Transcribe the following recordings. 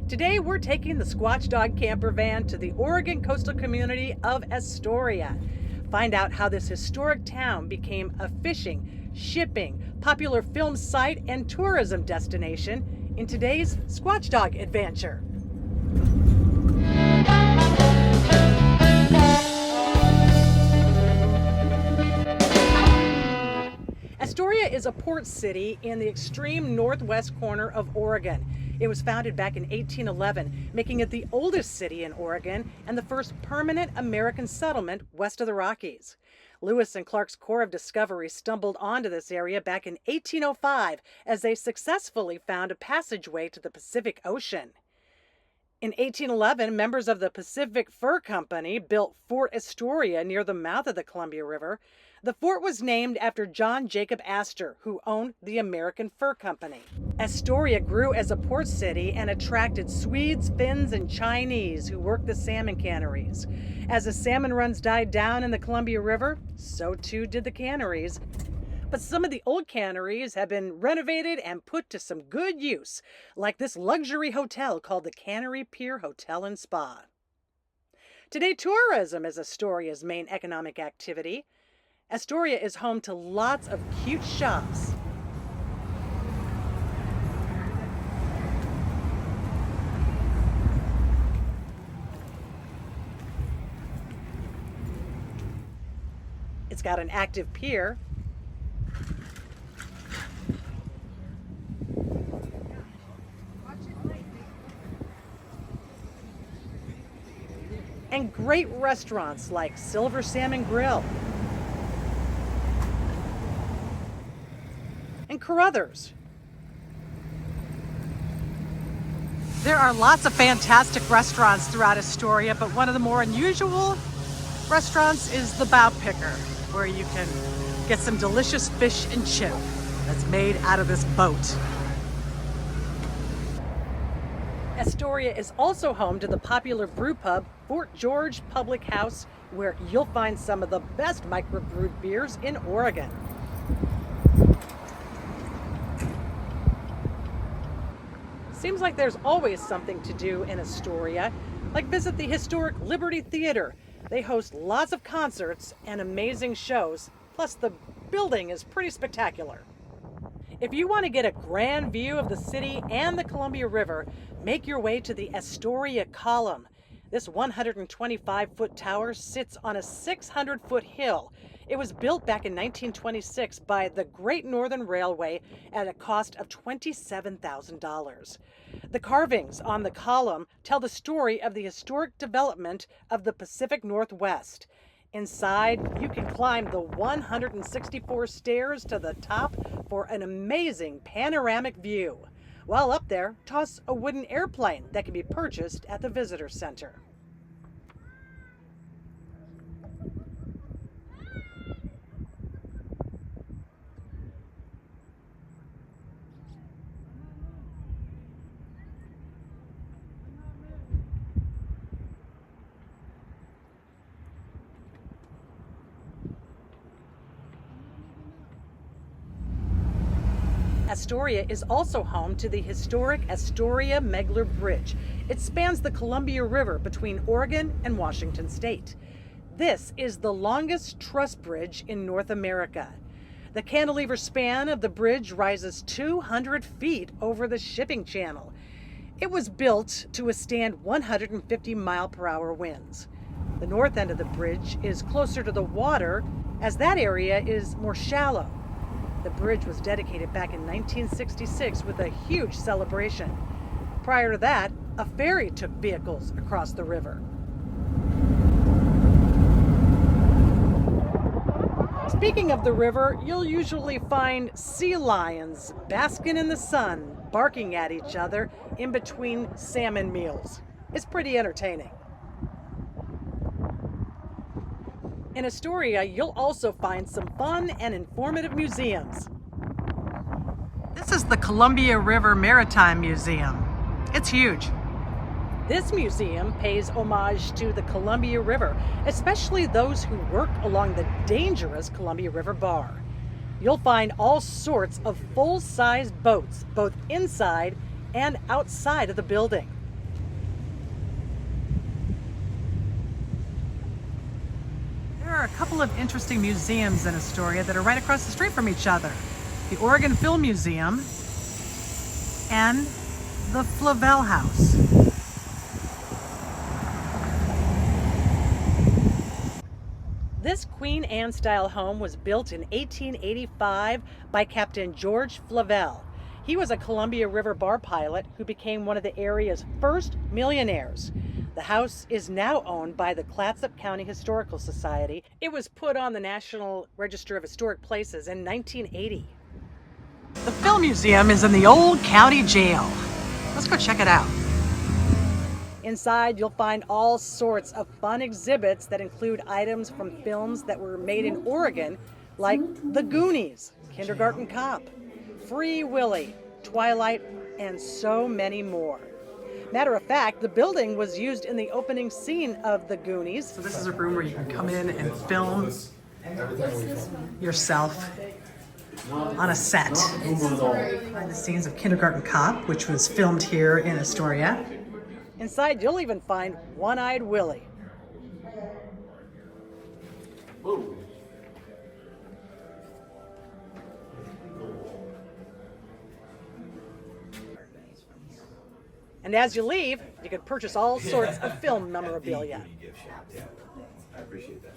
Today we're taking the Squatch Dog camper van to the Oregon coastal community of Astoria. Find out how this historic town became a fishing, shipping, popular film site, and tourism destination in today's Squatch Dog adventure. Astoria is a port city in the extreme northwest corner of Oregon. It was founded back in 1811, making it the oldest city in Oregon and the first permanent American settlement west of the Rockies. Lewis and Clark's Corps of Discovery stumbled onto this area back in 1805 as they successfully found a passageway to the Pacific Ocean. In 1811, members of the Pacific Fur Company built Fort Astoria near the mouth of the Columbia River. The fort was named after John Jacob Astor, who owned the American Fur Company. Astoria grew as a port city and attracted Swedes, Finns, and Chinese who worked the salmon canneries. As the salmon runs died down in the Columbia River, so too did the canneries. But some of the old canneries have been renovated and put to some good use, like this luxury hotel called the Cannery Pier Hotel and Spa. Today, tourism is Astoria's main economic activity. Astoria is home to lots of cute shops. It's got an active pier. And great restaurants like Silver Salmon Grill and Carruthers. There are lots of fantastic restaurants throughout Astoria, but one of the more unusual restaurants is the Bow Picker, where you can get some delicious fish and chip that's made out of this boat. Astoria is also home to the popular brew pub Fort George Public House, where you'll find some of the best microbrewed beers in Oregon. Seems like there's always something to do in Astoria, like visit the historic Liberty Theater. They host lots of concerts and amazing shows, plus the building is pretty spectacular. If you want to get a grand view of the city and the Columbia River, make your way to the Astoria Column. This 125-foot tower sits on a 600-foot hill. It was built back in 1926 by the Great Northern Railway at a cost of $27,000. The carvings on the column tell the story of the historic development of the Pacific Northwest. Inside, you can climb the 164 stairs to the top for an amazing panoramic view. While up there, toss a wooden airplane that can be purchased at the visitor center. Astoria is also home to the historic Astoria Megler Bridge. It spans the Columbia River between Oregon and Washington State. This is the longest truss bridge in North America. The cantilever span of the bridge rises 200 feet over the shipping channel. It was built to withstand 150-mile-per-hour winds. The north end of the bridge is closer to the water, as that area is more shallow. The bridge was dedicated back in 1966 with a huge celebration. Prior to that, a ferry took vehicles across the river. Speaking of the river, you'll usually find sea lions basking in the sun, barking at each other in between salmon meals. It's pretty entertaining. In Astoria, you'll also find some fun and informative museums. This is the Columbia River Maritime Museum. It's huge. This museum pays homage to the Columbia River, especially those who worked along the dangerous Columbia River Bar. You'll find all sorts of full-size boats, both inside and outside of the building. are a couple of interesting museums in Astoria that are right across the street from each other. The Oregon Film Museum and the Flavel House. This Queen Anne style home was built in 1885 by Captain George Flavel. He was a Columbia River bar pilot who became one of the area's first millionaires. The house is now owned by the Clatsop County Historical Society. It was put on the National Register of Historic Places in 1980. The Film Museum is in the old county jail. Let's go check it out. Inside, you'll find all sorts of fun exhibits that include items from films that were made in Oregon, like The Goonies, Kindergarten Cop, Free Willy, Twilight, and so many more. Matter of fact, the building was used in the opening scene of The Goonies. So this is a room where you can come in and film yourself on a set. Behind the scenes of Kindergarten Cop, which was filmed here in Astoria. Inside, you'll even find One-Eyed Willie. Whoa. And as you leave, you can purchase all sorts of film memorabilia. I appreciate that.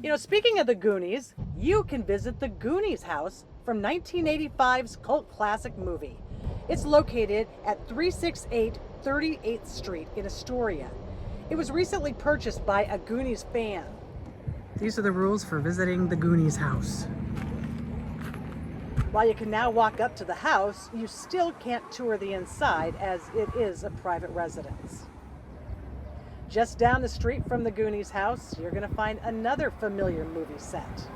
You know, speaking of the Goonies, you can visit the Goonies House from 1985's cult classic movie. It's located at 368 38th Street in Astoria. It was recently purchased by a Goonies fan. These are the rules for visiting the Goonies House. While you can now walk up to the house, you still can't tour the inside as it is a private residence. Just down the street from the Goonies House, you're going to find another familiar movie set.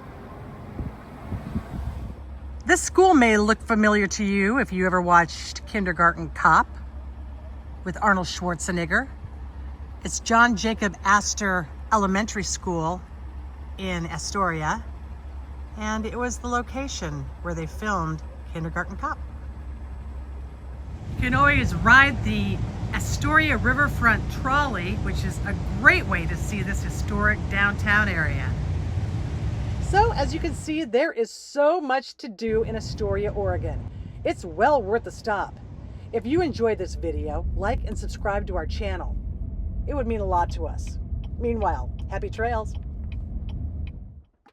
This school may look familiar to you if you ever watched Kindergarten Cop with Arnold Schwarzenegger. It's John Jacob Astor Elementary School in Astoria, and it was the location where they filmed Kindergarten Cop. You can always ride the Astoria Riverfront Trolley, which is a great way to see this historic downtown area. So, as you can see, there is so much to do in Astoria, Oregon. It's well worth the stop. If you enjoyed this video, like and subscribe to our channel. It would mean a lot to us. Meanwhile, happy trails.